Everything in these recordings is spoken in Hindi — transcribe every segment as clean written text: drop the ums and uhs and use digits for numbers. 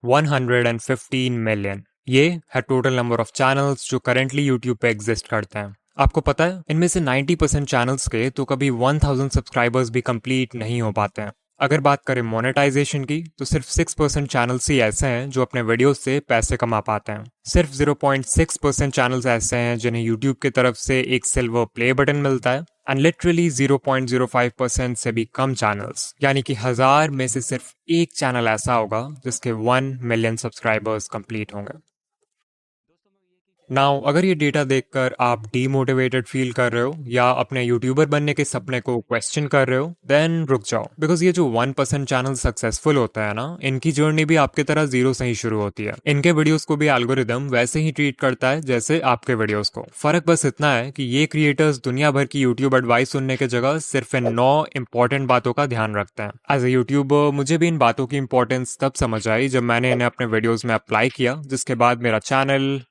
115 मिलियन। ये है टोटल नंबर ऑफ चैनल्स जो करेंटली यूट्यूब पे एग्जिस्ट करते हैं। आपको पता है इनमें से 90% चैनल्स के तो कभी 1000 सब्सक्राइबर्स भी कंप्लीट नहीं हो पाते हैं। अगर बात करें मोनेटाइजेशन की तो सिर्फ 6% चैनल्स ही ऐसे हैं जो अपने वीडियोस से पैसे कमा पाते हैं। सिर्फ 0.6% चैनल्स ऐसे हैं जिन्हें यूट्यूब की तरफ से एक सिल्वर प्ले बटन मिलता है एंड लिटरली 0.05% से भी कम चैनल्स, यानी कि 1000 में से सिर्फ एक चैनल ऐसा होगा जिसके 1 मिलियन सब्सक्राइबर्स कंप्लीट होंगे। नाउ अगर ये डेटा देखकर आप डीमोटिवेटेड फील कर रहे हो या अपने यूट्यूबर बनने के सपने को क्वेश्चन कर रहे हो, देन रुक जाओ, बिकॉज ये जो 1% चैनल सक्सेसफुल होता है ना, इनकी जर्नी भी आपकी तरह जीरो से ही शुरू होती है। इनके वीडियोस को भी एल्गोरिदम वैसे ही ट्रीट करता है जैसे आपके वीडियोस को। फर्क बस इतना है कि ये क्रिएटर्स दुनिया भर की यूट्यूब एडवाइस सुनने की जगह सिर्फ इन 9 इंपॉर्टेंट बातों का ध्यान रखते हैं। एज ए यूट्यूबर मुझे भी इन बातों की इंपॉर्टेंस तब समझ आई जब मैंने इन्हें अपने वीडियोस में अप्लाई किया, जिसके बाद मेरा चैनल।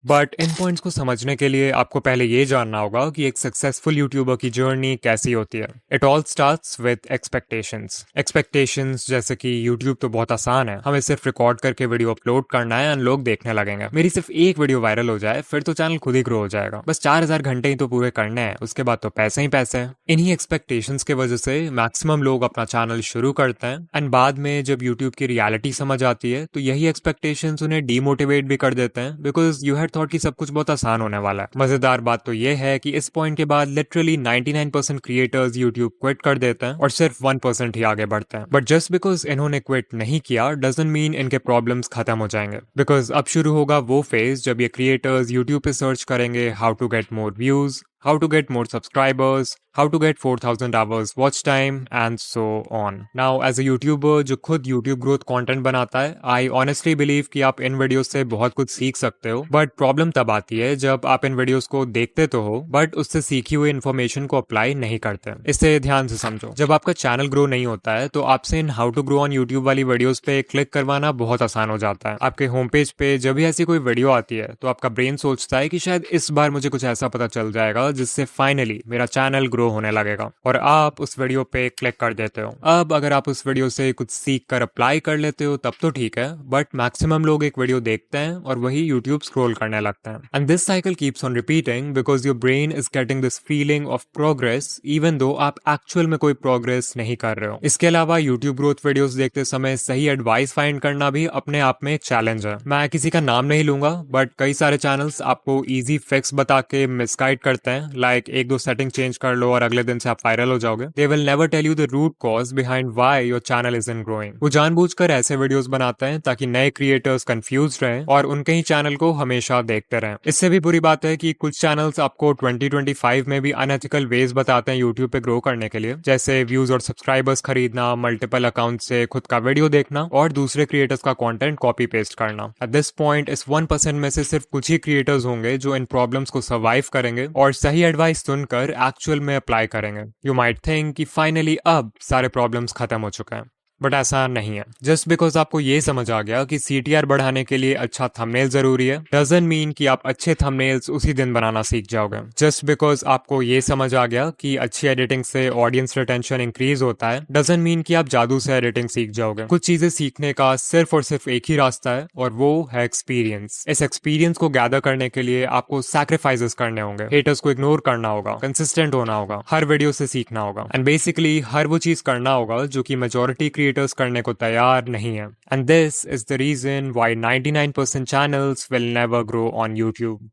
बट इन पॉइंट्स को समझने के लिए आपको पहले ये जानना होगा कि एक सक्सेसफुल यूट्यूबर की जर्नी कैसी होती है। It all starts with expectations. Expectations जैसे कि यूट्यूब तो बहुत आसान है, हमें सिर्फ रिकॉर्ड करके वीडियो अपलोड करना है और लोग देखने लगेंगे। मेरी सिर्फ एक वीडियो वायरल हो जाए फिर तो चैनल खुद ही ग्रो हो जाएगा। बस 4000 घंटे ही तो पूरे करने हैं, उसके बाद तो पैसे ही पैसे हैं। इन्हीं एक्सपेक्टेशंस की वजह से मैक्सिमम लोग अपना चैनल शुरू करते हैं एंड बाद में जब यूट्यूब की रियलिटी समझ आती है तो यही एक्सपेक्टेशंस उन्हें डीमोटिवेट भी कर देते हैं, बिकॉज यू हैड थॉट कि सब कुछ बहुत आसान होने वाला है। मजेदार बात तो ये है कि इस पॉइंट के बाद लिटरली 99% क्रिएटर्स यूट्यूब क्विट कर देते हैं और सिर्फ 1% ही आगे बढ़ते हैं। बट जस्ट बिकॉज इन्होंने क्विट नहीं किया डजंट मीन इनके प्रॉब्लम्स खत्म हो जाएंगे, बिकॉज अब शुरू होगा वो फेज जब ये क्रिएटर्स यूट्यूब पे सर्च करेंगे how to get more views, how to get more subscribers, how to get 4000 hours watch time and so on. Now as a YouTuber जो खुद YouTube growth content बनाता है, I honestly believe कि आप इन वीडियोस से बहुत कुछ सीख सकते हो। बट प्रॉब्लम तब आती है जब आप इन वीडियोस को देखते तो हो बट उससे सीखी हुई इन्फॉर्मेशन को अप्लाई नहीं करते। इसे ध्यान से समझो, जब आपका चैनल ग्रो नहीं होता है तो आपसे इन how to grow on YouTube वाली वीडियोस पे क्लिक करवाना बहुत आसान हो जाता है। आपके होम पेज पे जब भी ऐसी कोई वीडियो आती है तो आपका ब्रेन सोचता है कि शायद इस बार मुझे कुछ ऐसा पता चल जाएगा जिससे फाइनली मेरा चैनल ग्रो होने लगेगा, और आप उस वीडियो पे क्लिक कर देते हो। अब अगर आप उस वीडियो से कुछ सीख कर अप्लाई कर लेते हो तब तो ठीक है, बट मैक्सिमम लोग एक वीडियो देखते हैं और वही यूट्यूब स्क्रॉल करने लगते हैं and this cycle keeps on repeating because your brain is getting this feeling of progress even though आप एक्चुअल में कोई प्रोग्रेस नहीं कर रहे हो। इसके अलावा यूट्यूब ग्रोथ वीडियोस देखते समय सही एडवाइस फाइंड करना भी अपने आप में एक चैलेंज है। मैं किसी का नाम नहीं लूंगा बट कई सारे चैनल्स आपको इजी फिक्स बता के मिसगाइड करते हैं, लाइक एक दो सेटिंग चेंज कर लो और अगले दिन से आप वायरल हो जाओगे। They will never tell you the root cause behind why your channel is in growing. वो जानबूझकर ऐसे वीडियोस बनाते हैं ताकि नए क्रिएटर्स कंफ्यूज रहें और उनके ही चैनल को हमेशा देखते रहें। इससे भी बुरी बात है कि कुछ चैनल्स आपको 2025 में भी अनएथिकल वेज बताते हैं यूट्यूब पे ग्रो करने के लिए, जैसे व्यूज और सब्सक्राइबर्स खरीदना, मल्टीपल अकाउंट से खुद का वीडियो देखना और दूसरे क्रिएटर्स का कंटेंट कॉपी पेस्ट करना। एट दिस पॉइंट इस 1% में से सिर्फ कुछ ही क्रिएटर्स होंगे जो इन प्रॉब्लम्स को सर्वाइव करेंगे और सही एडवाइस सुनकर एक्चुअल में अप्लाई करेंगे। यू माइट थिंक कि फाइनली अब सारे प्रॉब्लम्स खत्म हो चुके हैं, बट ऐसा नहीं है। जस्ट बिकॉज आपको ये समझ आ गया कि CTR बढ़ाने के लिए अच्छा थंबनेल जरूरी है डजंट मीन कि आप अच्छे थंबनेल्स उसी दिन बनाना सीख जाओगे। जस्ट बिकॉज आपको ये समझ आ गया कि अच्छी एडिटिंग से ऑडियंस रिटेंशन इंक्रीज होता है डजंट मीन कि आप जादू से एडिटिंग सीख जाओगे। कुछ चीजें सीखने का सिर्फ और सिर्फ एक ही रास्ता है और वो है एक्सपीरियंस। इस एक्सपीरियंस को गैदर करने के लिए आपको सैक्रिफाइसेस करने होंगे, हेटर्स को इग्नोर करना होगा, कंसिस्टेंट होना होगा, हर वीडियो से सीखना होगा एंड बेसिकली हर वो चीज करना होगा जो कि मेजॉरिटी क्रिएटर्स करने को तैयार नहीं है। And this is the reason why 99% channels will never grow on YouTube.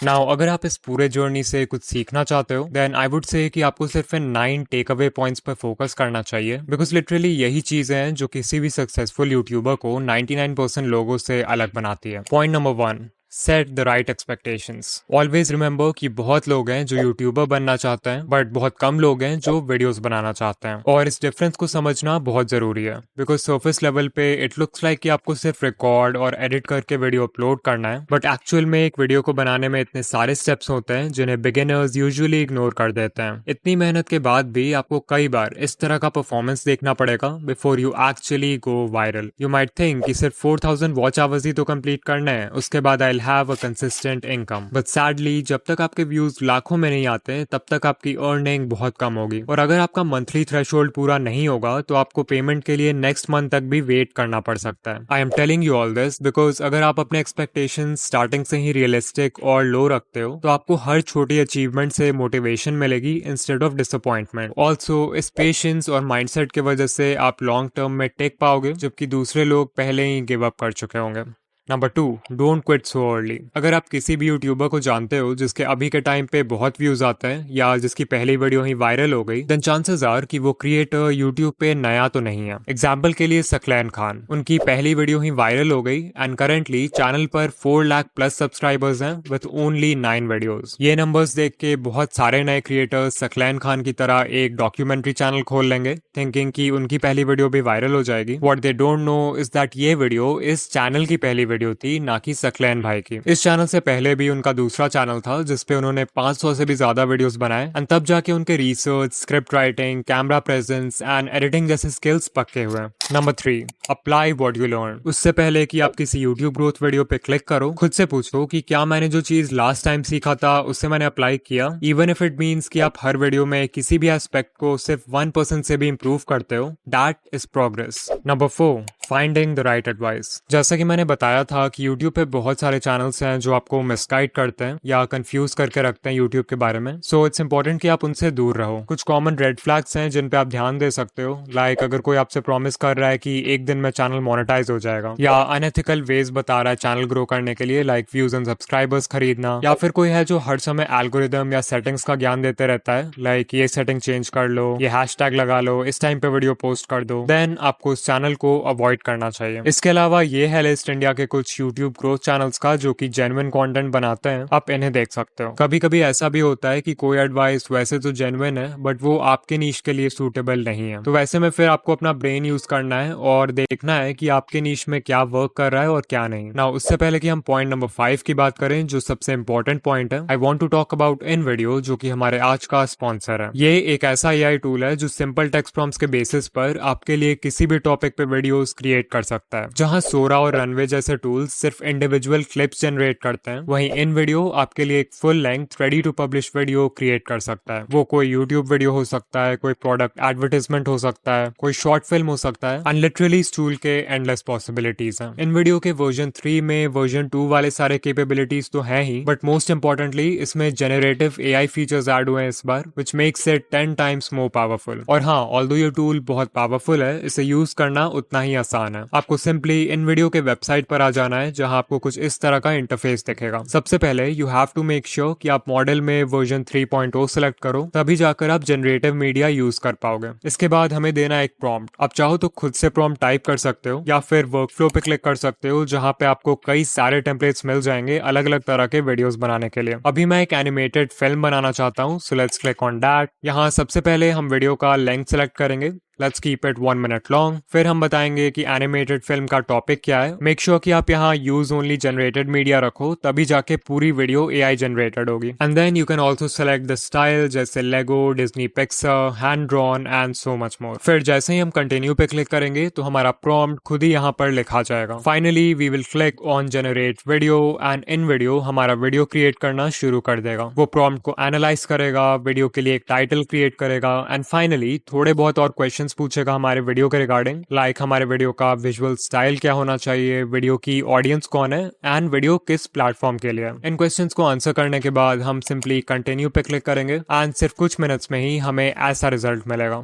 Now अगर आप इस पूरे जर्नी से कुछ सीखना चाहते हो देन आई वुड से कि आपको सिर्फ इन 9 टेक अवे पॉइंट्स पर फोकस करना चाहिए, बिकॉज लिटरली यही चीजें हैं जो किसी भी सक्सेसफुल यूट्यूबर को 99% लोगों से अलग बनाती है। Point number 1, set the right expectations. Always remember कि बहुत लोग हैं जो यूट्यूबर बनना चाहते हैं बट बहुत कम लोग हैं जो वीडियोस बनाना चाहते हैं, और इस डिफरेंस को समझना बहुत जरूरी है। बिकॉज सर्फेस लेवल पे इट लुक्स लाइक कि आपको सिर्फ रिकॉर्ड और एडिट करके वीडियो अपलोड करना है, बट एक्चुअल में एक वीडियो को बनाने में इतने सारे स्टेप्स होते हैं जिन्हें बिगिनर्स यूजुअली इग्नोर कर देते हैं। इतनी मेहनत के बाद भी आपको कई बार इस तरह का परफॉर्मेंस देखना पड़ेगा before you actually go viral. You might think कि सिर्फ 4000 वॉच आवर्स ही तो कंप्लीट करना है, उसके बाद I will have a consistent income. But sadly जब तक आपके व्यूज लाखों में नहीं आते तब तक आपकी अर्निंग बहुत कम होगी, और अगर आपका मंथली थ्रेशोल्ड पूरा नहीं होगा तो आपको पेमेंट के लिए नेक्स्ट मंथ तक भी वेट करना पड़ सकता है। I am telling you all this because अगर आप अपने एक्सपेक्टेशन स्टार्टिंग से ही रियलिस्टिक और लो रखते हो तो आपको हर छोटी अचीवमेंट से मोटिवेशन मिलेगी इंस्टेड ऑफ डिसअपॉइंटमेंट। ऑल्सो इस पेशेंस और माइंडसेट की वजह से आप लॉन्ग टर्म में टेक पाओगे जबकि दूसरे लोग पहले ही गिव अप कर चुके होंगे। Number 2, don't quit so early. अगर आप किसी भी यूट्यूबर को जानते हो जिसके अभी के टाइम पे बहुत व्यूज आते हैं या जिसकी पहली वीडियो ही वायरल हो गई, देन चांसेस आर कि वो क्रिएटर यूट्यूब पे नया तो नहीं है। एग्जाम्पल के लिए सकलैन खान, उनकी पहली वीडियो ही वायरल हो गई एंड करेंटली चैनल पर 4 लाख प्लस सब्सक्राइबर्स हैं विद ओनली 9 वीडियोस। ये नंबर्स देख के बहुत सारे नए क्रिएटर्स सकलैन खान की तरह एक डॉक्यूमेंट्री चैनल खोल लेंगे थिंकिंग कि उनकी पहली वीडियो भी वायरल हो जाएगी। What they don't know is that ये वीडियो इस चैनल की पहली वीडियो थी, ना कि सकलैन भाई की। इस चैनल से पहले भी उनका दूसरा चैनल था जिसपे उन्होंने 500 से भी ज्यादा वीडियोस बनाए एंड तब जाके उनके research, script writing, camera presence and editing जैसे स्किल्स पक्के हुए। Number 3, apply what you learn. उससे पहले कि आप किसी यूट्यूब ग्रोथ वीडियो पे क्लिक करो, खुद से पूछो कि क्या मैंने जो चीज लास्ट टाइम सीखा था उससे मैंने अप्लाई किया, इवन इफ इट मीन्स कि आप हर वीडियो में किसी भी एस्पेक्ट को सिर्फ 1% से भी इंप्रूव करते हो, that is progress. Number 4, finding the right advice. जैसा कि मैंने बताया था कि यूट्यूब पे बहुत सारे चैनल्स हैं जो आपको मिसगाइड करते हैं या कंफ्यूज करके रखते हैं यूट्यूब के बारे में, सो इट्स इंपॉर्टेंट कि आप उनसे दूर रहो। कुछ कॉमन रेड फ्लैग्स हैं जिन पे आप ध्यान दे सकते हो, लाइक अगर कोई आपसे प्रॉमिस कर रहा है कि एक दिन में चैनल मोनेटाइज हो जाएगा, या अनएथिकल वेज बता रहा है चैनल ग्रो करने के लिए लाइक व्यूज एंड सब्सक्राइबर्स खरीदना, या फिर कोई है जो हर समय एल्गोरिदम या सेटिंग्स का ज्ञान देते रहता है लाइक ये सेटिंग चेंज कर लो, ये हैशटैग लगा लो, इस टाइम पे वीडियो पोस्ट कर दो, देन आपको उस चैनल को अवॉइड करना चाहिए। इसके अलावा ये है लिस्ट इंडिया के कुछ यूट्यूब ग्रोथ चैनल्स का जो कि जेन्युइन कंटेंट बनाते हैं, आप इन्हें देख सकते हो। कभी कभी ऐसा भी होता है कि कोई एडवाइस वैसे तो जेन्युइन है बट वो आपके नीश के लिए सूटेबल नहीं है, तो वैसे में फिर आपको अपना ब्रेन यूज करना है और देखना है कि आपके नीश में क्या वर्क कर रहा है और क्या नहीं। ना उससे पहले कि हम पॉइंट नंबर 5 की बात करें जो सबसे इंपॉर्टेंट पॉइंट है, I want to talk about in video जो कि हमारे आज का स्पॉन्सर है। ये एक ऐसा एआई टूल है जो सिंपल टेक्स्ट प्रॉम्प्ट्स के बेसिस पर आपके लिए किसी भी टॉपिक पे वीडियोस क्रिएट कर सकता है। जहां सोरा और रनवे जैसे टूल्स सिर्फ इंडिविजुअल क्लिप्स जनरेट करते हैं, वहीं इन वीडियो आपके लिए एक full length ready to publish video create कर सकता है। वो कोई यूट्यूब वीडियो हो सकता है, कोई प्रोडक्ट एडवर्टाइजमेंट हो सकता है, कोई शॉर्ट फिल्म हो सकता है, एंड लिटरली इस टूल के एंडलेस पॉसिबिलिटीज हैं। इन वीडियो के वर्जन 3 में वर्जन 2 वाले सारे कैपेबिलिटीज तो हैं ही, बट मोस्ट इंपॉर्टेंटली इसमें जनरेटिव एआई फीचर्स ऐड हुए हैं इस बार, which makes it 10 times more powerful. और हाँ, ऑल्दो ये टूल बहुत पावरफुल है, इसे यूज करना उतना ही आसान है। आपको सिंपली इन वीडियो के वेबसाइट पर आ जाना है जहां आपको कुछ इस तरह का इंटरफेस दिखेगा। सबसे पहले you have to make sure कि आप मॉडल में वर्जन 3.0 सेलेक्ट करो, तभी जाकर आप जनरेटिव मीडिया यूज कर पाओगे। इसके बाद हमें देना एक प्रॉम्प्ट। आप चाहो तो खुद से प्रॉम्प्ट टाइप कर सकते हो या फिर वर्कफ्लो पे क्लिक कर सकते हो जहां पे आपको कई सारे टेम्पलेट्स मिल जाएंगे अलग अलग तरह के वीडियोस बनाने के लिए। अभी मैं एक एनिमेटेड फिल्म बनाना चाहता हूँ, so let's click on that. यहाँ सबसे पहले हम वीडियो का लेंथ सेलेक्ट करेंगे, let's keep it 1 minute long. फिर हम बताएंगे कि एनिमेटेड फिल्म का टॉपिक क्या है। मेक श्योर कि आप यहाँ यूज ओनली जनरेटेड मीडिया रखो, तभी जाके पूरी वीडियो एआई जनरेटेड होगी। And then you can also select the style जैसे Lego, Disney Pixar, hand drawn and so much more. फिर जैसे ही हम कंटिन्यू पे क्लिक करेंगे तो हमारा प्रॉम्प्ट खुद ही यहाँ पर लिखा जाएगा। Finally we will click on generate video and in video हमारा वीडियो क्रिएट करना शुरू कर देगा। वो प्रॉम्प्ट को एनालाइज करेगा, वीडियो के लिए एक टाइटल क्रिएट करेगा एंड फाइनली थोड़े बहुत और क्वेश्चन पूछेगा हमारे वीडियो के रिगार्डिंग, लाइक हमारे वीडियो का विजुअल स्टाइल क्या होना चाहिए, वीडियो की ऑडियंस कौन है एंड वीडियो किस प्लेटफॉर्म के लिए। इन क्वेश्चंस को आंसर करने के बाद हम सिंपली कंटिन्यू पे क्लिक करेंगे एंड सिर्फ कुछ मिनट्स में ही हमें ऐसा रिजल्ट मिलेगा।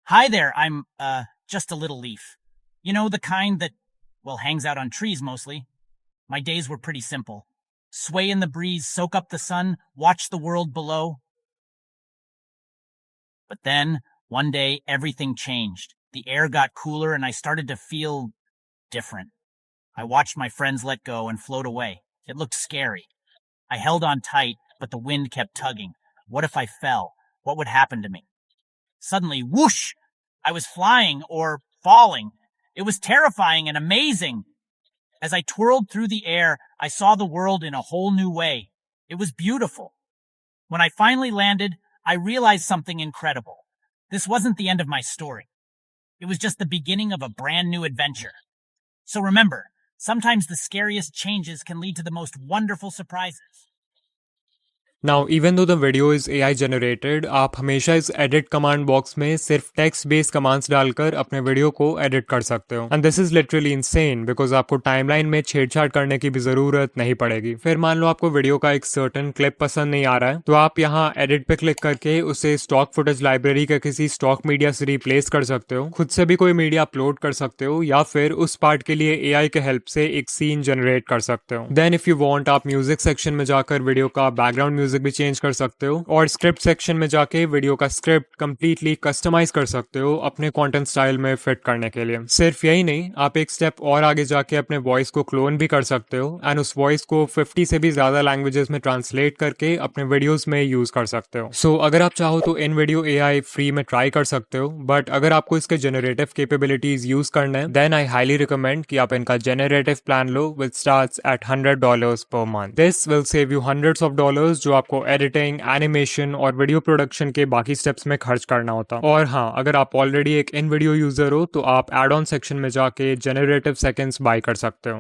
Hi there, I'm, just a little leaf. You know, the kind that, well, hangs out on trees mostly. My days were pretty simple. Sway in the breeze, soak up the sun, watch the world below. But then, one day, everything changed. The air got cooler and I started to feel different. I watched my friends let go and float away. It looked scary. I held on tight, but the wind kept tugging. What if I fell? What would happen to me? Suddenly, whoosh! I was flying or falling. It was terrifying and amazing. As I twirled through the air, I saw the world in a whole new way. It was beautiful. When I finally landed, I realized something incredible. This wasn't the end of my story. It was just the beginning of a brand new adventure. So remember, Sometimes the scariest changes can lead to the most wonderful surprises. Now even though the video is AI generated, आप हमेशा इस एडिट कमांड बॉक्स में सिर्फ टेक्स्ट बेस्ड कमांड्स डालकर अपने वीडियो को एडिट कर सकते हो। And this is literally insane because आपको टाइमलाइन में छेड़छाड़ करने की भी जरूरत नहीं पड़ेगी। फिर मान लो आपको वीडियो का एक सर्टेन क्लिप पसंद नहीं आ रहा है, तो आप यहाँ एडिट पे क्लिक करके उसे स्टॉक फुटेज लाइब्रेरी के किसी स्टॉक मीडिया से रिप्लेस कर सकते हो, खुद से भी कोई मीडिया अपलोड कर सकते हो, या फिर उस पार्ट के लिए AI के हेल्प से एक सीन जनरेट कर सकते हो। देन इफ यू वांट, आप म्यूजिक सेक्शन में जाकर वीडियो का बैकग्राउंड म्यूजिक भी चेंज कर सकते हो, और स्क्रिप्ट सेक्शन में जाके वीडियो का स्क्रिप्ट कंप्लीटली कस्टमाइज कर सकते हो अपने कंटेंट स्टाइल में फिट करने के लिए। सिर्फ यही नहीं, आप एक स्टेप और आगे जाके अपने वॉइस को क्लोन भी कर सकते हो एंड उस वॉइस को 50 से भी ज्यादा लैंग्वेजेस में ट्रांसलेट करके अपने वीडियोस में यूज कर सकते हो। सो अगर आप चाहो तो इन वीडियो AI फ्री में ट्राई कर सकते हो, बट अगर आपको इसके जेनरेटिव कैपेबिलिटीज यूज करना है देन आई हाईली रिकमेंड कि आप इनका generative plan low which starts at $100 per month. This will save you hundreds of dollars जो आपको एडिटिंग, एनिमेशन और वीडियो प्रोडक्शन के बाकी स्टेप्स में खर्च करना होता। और हाँ, अगर आप ऑलरेडी एक इन वीडियो यूजर हो तो आप एड ऑन सेक्शन में जाके जेनरेटिव सेकेंड्स बाय कर सकते हो।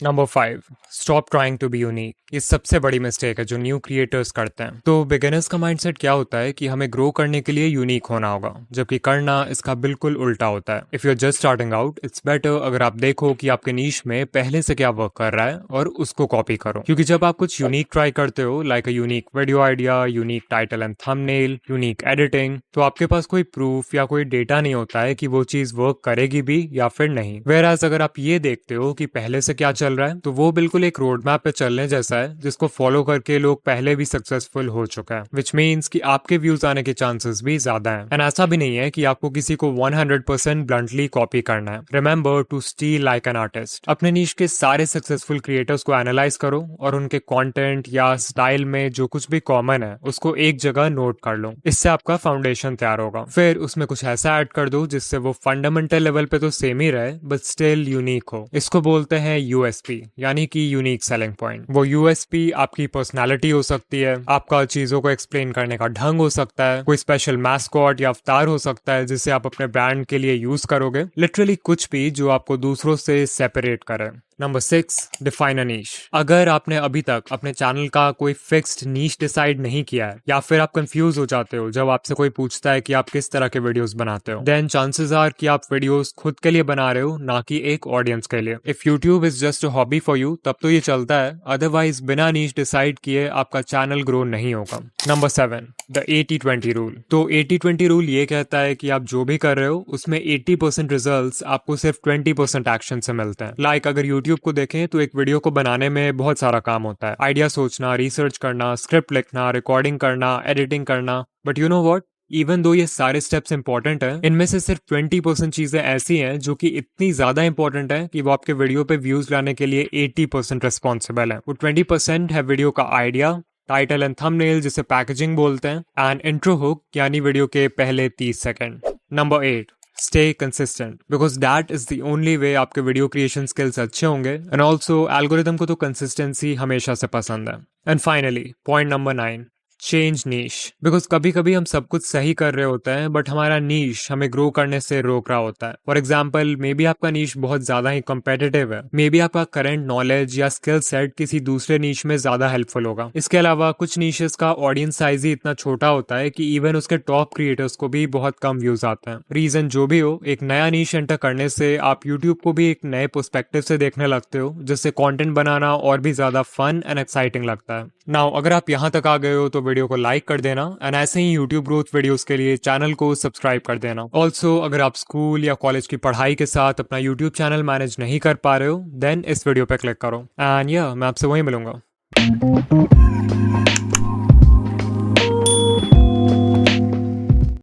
Number 5, stop trying to be unique. ये सबसे बड़ी मिस्टेक है जो न्यू क्रिएटर्स करते हैं। तो बिगिनर्स का माइंडसेट क्या होता है कि हमें ग्रो करने के लिए यूनिक होना होगा, जबकि करना इसका बिल्कुल उल्टा होता है। If you are just starting out, it's better अगर आप देखो कि आपके नीश में पहले से क्या वर्क कर रहा है और उसको कॉपी करो। क्योंकि जब आप कुछ यूनिक ट्राई करते हो, like a unique video idea, unique title and thumbnail, unique editing, तो आपके पास कोई प्रूफ या कोई डेटा नहीं होता है कि वो चीज वर्क करेगी भी या फिर नहीं। वेयरएज अगर आप ये देखते हो कि पहले से क्या चल रहा है, तो वो बिल्कुल एक रोड मैप पे चलने जैसा है जिसको फॉलो करके लोग पहले भी सक्सेसफुल हो चुका है, विच मीन्स कि आपके व्यूज आने के चांसेस भी ज्यादा हैं। एंड ऐसा भी नहीं है कि आपको किसी को 100% ब्लंटली कॉपी करना है। Remember to steal like an artist. अपने नीश के सारे सक्सेसफुल क्रिएटर्स को एनालाइज करो और उनके कंटेंट या स्टाइल में जो कुछ भी कॉमन है उसको एक जगह नोट कर लो। इससे आपका फाउंडेशन तैयार होगा। फिर उसमें कुछ ऐसा ऐड कर दो जिससे वो फंडामेंटल लेवल पे तो सेम ही रहे बट स्टिल यूनिक हो। इसको बोलते हैं USP, यानी कि यूनिक सेलिंग पॉइंट। वो USP आपकी पर्सनालिटी हो सकती है, आपका चीजों को एक्सप्लेन करने का ढंग हो सकता है, कोई स्पेशल मैस्कॉट या अवतार हो सकता है जिसे आप अपने ब्रांड के लिए यूज करोगे। लिटरली कुछ भी जो आपको दूसरों से सेपरेट करे। नंबर 6, डिफाइन अ नीश। अगर आपने अभी तक अपने चैनल का कोई फिक्स्ड नीश डिसाइड नहीं किया है, या फिर आप कंफ्यूज हो जाते हो जब आपसे कोई पूछता है कि आप किस तरह के वीडियोस बनाते हो, देन चांसेस आर कि आप वीडियोस खुद के लिए बना रहे हो, ना कि एक ऑडियंस के लिए। If YouTube is just a hobby for you, तब तो ये चलता है, अदरवाइज बिना नीश डिसाइड किए आपका चैनल ग्रो नहीं होगा। Number 7, the 80-20 rule. तो 80-20 रूल ये कहता है कि आप जो भी कर रहे हो उसमें 80% रिजल्ट्स आपको सिर्फ 20% एक्शन से मिलते हैं। लाइक अगर यूट्यूब को देखें तो एक वीडियो को बनाने में बहुत सारा काम होता है, आइडिया सोचना, रिसर्च करना, स्क्रिप्ट लिखना, रिकॉर्डिंग करना, एडिटिंग करना। But you know what, even though ये सारे स्टेप्स इंपॉर्टेंट हैं, इनमें से सिर्फ 20% चीजें ऐसी हैं जो कि इतनी ज्यादा इंपॉर्टेंट है कि वो आपके वीडियो पे व्यूज लाने के लिए 80% रिस्पॉन्सिबल है। वो 20% है वीडियो का आइडिया, टाइटल एंड थंबनेल जिसे पैकेजिंग बोलते हैं, एंड इंट्रो हुक यानी वीडियो के पहले 30 second. Number 8, stay consistent, because that is the only way आपके वीडियो क्रिएशन स्किल्स अच्छे होंगे। एंड ऑल्सो एल्गोरिदम को तो कंसिस्टेंसी हमेशा से पसंद है। And finally point number 9, change niche. Because कभी कभी हम सब कुछ सही कर रहे होते हैं बट हमारा नीश हमें ग्रो करने से रोक रहा होता है। फॉर एग्जाम्पल, मे बी आपका नीश बहुत ज्यादा ही कॉम्पिटिटिव है, मे बी आपका करंट नॉलेज या स्किल सेट किसी दूसरे नीश में ज्यादा हेल्पफुल होगा। इसके अलावा कुछ नीशेस का ऑडियंस साइज ही इतना छोटा होता है कि इवन उसके टॉप क्रिएटर्स को भी बहुत कम व्यूज आते हैं। रीजन जो भी हो, एक नया नीश एंटर करने से आप यूट्यूब को भी एक नए पर्सपेक्टिव से देखने लगते हो, जिससे कंटेंट बनाना और भी ज्यादा फन एंड एक्साइटिंग लगता है। नाउ अगर आप यहाँ तक आ गए हो तो वीडियो को लाइक कर देना, एंड ऐसे ही यूट्यूब ग्रोथ वीडियोस के लिए चैनल को सब्सक्राइब कर देना। ऑल्सो अगर आप स्कूल या कॉलेज की पढ़ाई के साथ अपना यूट्यूब चैनल मैनेज नहीं कर पा रहे हो, देन इस वीडियो पे क्लिक करो, एंड मैं आपसे वहीं मिलूंगा।